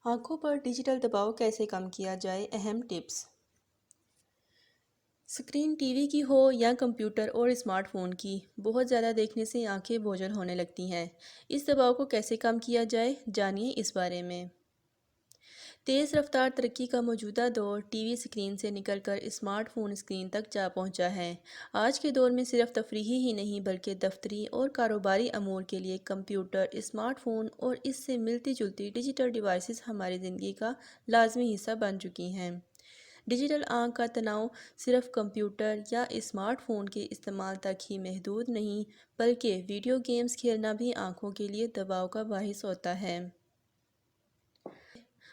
آنکھوں پر ڈیجیٹل دباؤ کیسے کم کیا جائے؟ اہم ٹپس۔ اسکرین ٹی وی کی ہو یا کمپیوٹر اور اسمارٹ فون کی، بہت زیادہ دیکھنے سے آنکھیں بوجھل ہونے لگتی ہیں۔ اس دباؤ کو کیسے کم کیا جائے، جانیے اس بارے میں۔ تیز رفتار ترقی کا موجودہ دور ٹی وی اسکرین سے نکل کر اسمارٹ فون اسکرین تک جا پہنچا ہے۔ آج کے دور میں صرف تفریحی ہی نہیں بلکہ دفتری اور کاروباری امور کے لیے کمپیوٹر، اسمارٹ فون اور اس سے ملتی جلتی ڈیجیٹل ڈیوائسز ہماری زندگی کا لازمی حصہ بن چکی ہیں۔ ڈیجیٹل آنکھ کا تناؤ صرف کمپیوٹر یا اسمارٹ فون کے استعمال تک ہی محدود نہیں بلکہ ویڈیو گیمز کھیلنا بھی آنکھوں کے لیے دباؤ کا باعث ہوتا ہے۔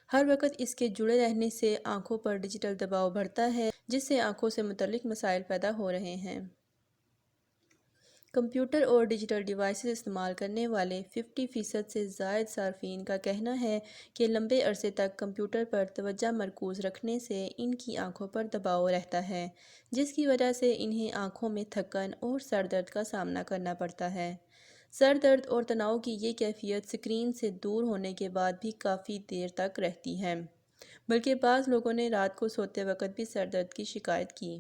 ہر وقت اس کے جڑے رہنے سے آنکھوں پر ڈیجیٹل دباؤ بڑھتا ہے، جس سے آنکھوں سے متعلق مسائل پیدا ہو رہے ہیں۔ کمپیوٹر اور ڈیجیٹل ڈیوائسز استعمال کرنے والے 50% سے زائد صارفین کا کہنا ہے کہ لمبے عرصے تک کمپیوٹر پر توجہ مرکوز رکھنے سے ان کی آنکھوں پر دباؤ رہتا ہے، جس کی وجہ سے انہیں آنکھوں میں تھکن اور سر درد کا سامنا کرنا پڑتا ہے۔ سر درد اور تناؤ کی یہ کیفیت اسکرین سے دور ہونے کے بعد بھی کافی دیر تک رہتی ہے، بلکہ بعض لوگوں نے رات کو سوتے وقت بھی سر درد کی شکایت کی۔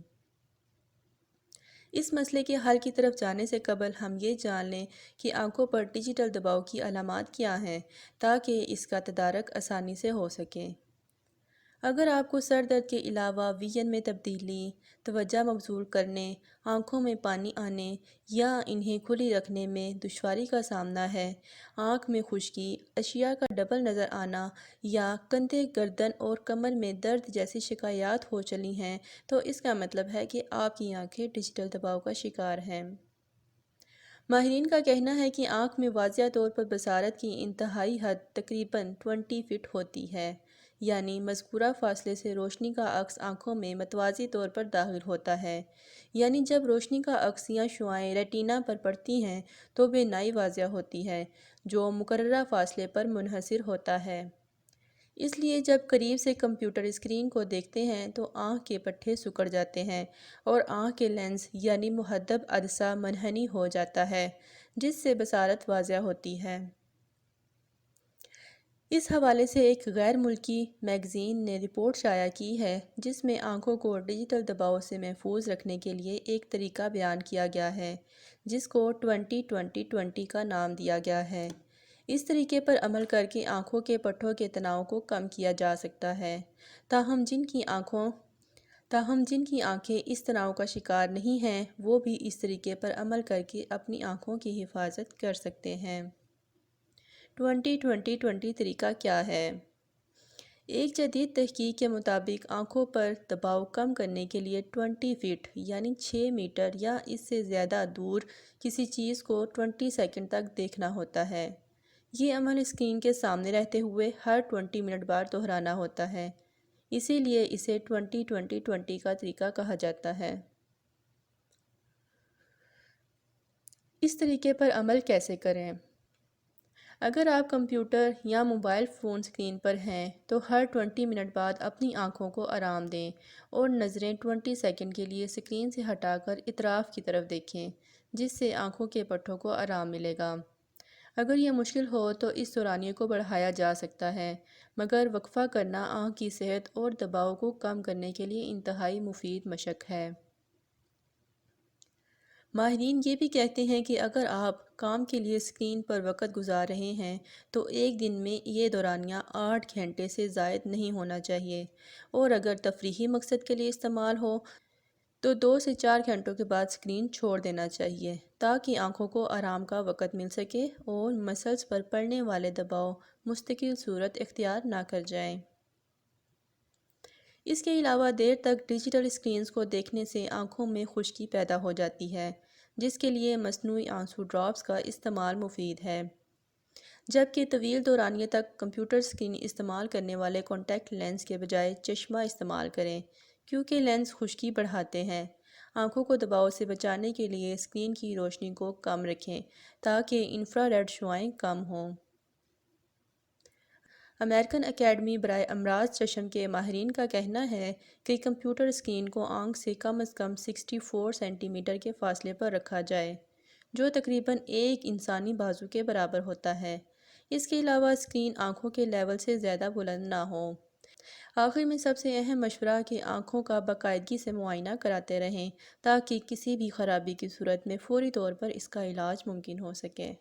اس مسئلے کے حل کی طرف جانے سے قبل ہم یہ جان لیں کہ آنکھوں پر ڈیجیٹل دباؤ کی علامات کیا ہیں، تاکہ اس کا تدارک آسانی سے ہو سکے۔ اگر آپ کو سر درد کے علاوہ ویژن میں تبدیلی، توجہ مبذول کرنے، آنکھوں میں پانی آنے یا انہیں کھلی رکھنے میں دشواری کا سامنا ہے، آنکھ میں خشکی، اشیاء کا ڈبل نظر آنا یا کندھے، گردن اور کمر میں درد جیسی شکایات ہو چلی ہیں، تو اس کا مطلب ہے کہ آپ کی آنکھیں ڈیجیٹل دباؤ کا شکار ہیں۔ ماہرین کا کہنا ہے کہ آنکھ میں واضح طور پر بصارت کی انتہائی حد تقریباً 20 فٹ ہوتی ہے، یعنی مذکورہ فاصلے سے روشنی کا عکس آنکھوں میں متوازی طور پر داخل ہوتا ہے۔ یعنی جب روشنی کا عکس یا شعاعیں ریٹینا پر پڑتی ہیں تو بینائی واضح ہوتی ہے، جو مقررہ فاصلے پر منحصر ہوتا ہے۔ اس لیے جب قریب سے کمپیوٹر اسکرین کو دیکھتے ہیں تو آنکھ کے پٹھے سکڑ جاتے ہیں اور آنکھ کے لینس یعنی محدب عدسہ منحنی ہو جاتا ہے، جس سے بصارت واضح ہوتی ہے۔ اس حوالے سے ایک غیر ملکی میگزین نے رپورٹ شائع کی ہے جس میں آنکھوں کو ڈیجیٹل دباؤ سے محفوظ رکھنے کے لیے ایک طریقہ بیان کیا گیا ہے، جس کو 20-20-20 کا نام دیا گیا ہے۔ اس طریقے پر عمل کر کے آنکھوں کے پٹھوں کے تناؤ کو کم کیا جا سکتا ہے۔ تاہم جن کی آنکھیں اس تناؤ کا شکار نہیں ہیں، وہ بھی اس طریقے پر عمل کر کے اپنی آنکھوں کی حفاظت کر سکتے ہیں۔ 20-20-20 طریقہ کیا ہے؟ ایک جدید تحقیق کے مطابق آنکھوں پر دباؤ کم کرنے کے لیے 20 فٹ یعنی 6 میٹر یا اس سے زیادہ دور کسی چیز کو 20 سیکنڈ تک دیکھنا ہوتا ہے۔ یہ عمل اسکرین کے سامنے رہتے ہوئے ہر 20 منٹ بعد دہرانا ہوتا ہے، اسی لیے اسے 20-20-20 کا طریقہ کہا جاتا ہے۔ اس طریقے پر عمل کیسے کریں؟ اگر آپ کمپیوٹر یا موبائل فون اسکرین پر ہیں تو ہر 20 منٹ بعد اپنی آنکھوں کو آرام دیں اور نظریں 20 سیکنڈ کے لیے اسکرین سے ہٹا کر اطراف کی طرف دیکھیں، جس سے آنکھوں کے پٹھوں کو آرام ملے گا۔ اگر یہ مشکل ہو تو اس دورانیے کو بڑھایا جا سکتا ہے، مگر وقفہ کرنا آنکھ کی صحت اور دباؤ کو کم کرنے کے لیے انتہائی مفید مشق ہے۔ ماہرین یہ بھی کہتے ہیں کہ اگر آپ کام کے لیے اسکرین پر وقت گزار رہے ہیں تو ایک دن میں یہ دورانیہ 8 گھنٹے سے زائد نہیں ہونا چاہیے، اور اگر تفریحی مقصد کے لیے استعمال ہو تو 2 سے 4 گھنٹوں کے بعد اسکرین چھوڑ دینا چاہیے، تاکہ آنکھوں کو آرام کا وقت مل سکے اور مسلز پر پڑنے والے دباؤ مستقل صورت اختیار نہ کر جائیں۔ اس کے علاوہ دیر تک ڈیجیٹل اسکرینز کو دیکھنے سے آنکھوں میں خشکی پیدا ہو جاتی ہے، جس کے لیے مصنوعی آنسو ڈراپس کا استعمال مفید ہے، جبکہ طویل دورانیے تک کمپیوٹر اسکرین استعمال کرنے والے کانٹیکٹ لینس کے بجائے چشمہ استعمال کریں، کیونکہ لینس خشکی بڑھاتے ہیں۔ آنکھوں کو دباؤ سے بچانے کے لیے اسکرین کی روشنی کو کم رکھیں تاکہ انفرا ریڈ شعاعیں کم ہوں۔ امریکن اکیڈمی برائے امراض چشم کے ماہرین کا کہنا ہے کہ کمپیوٹر اسکرین کو آنکھ سے کم از کم 64 سینٹی میٹر کے فاصلے پر رکھا جائے، جو تقریباً ایک انسانی بازو کے برابر ہوتا ہے۔ اس کے علاوہ اسکرین آنکھوں کے لیول سے زیادہ بلند نہ ہو۔ آخر میں سب سے اہم مشورہ کہ آنکھوں کا باقاعدگی سے معائنہ کراتے رہیں تاکہ کسی بھی خرابی کی صورت میں فوری طور پر اس کا علاج ممکن ہو سکے۔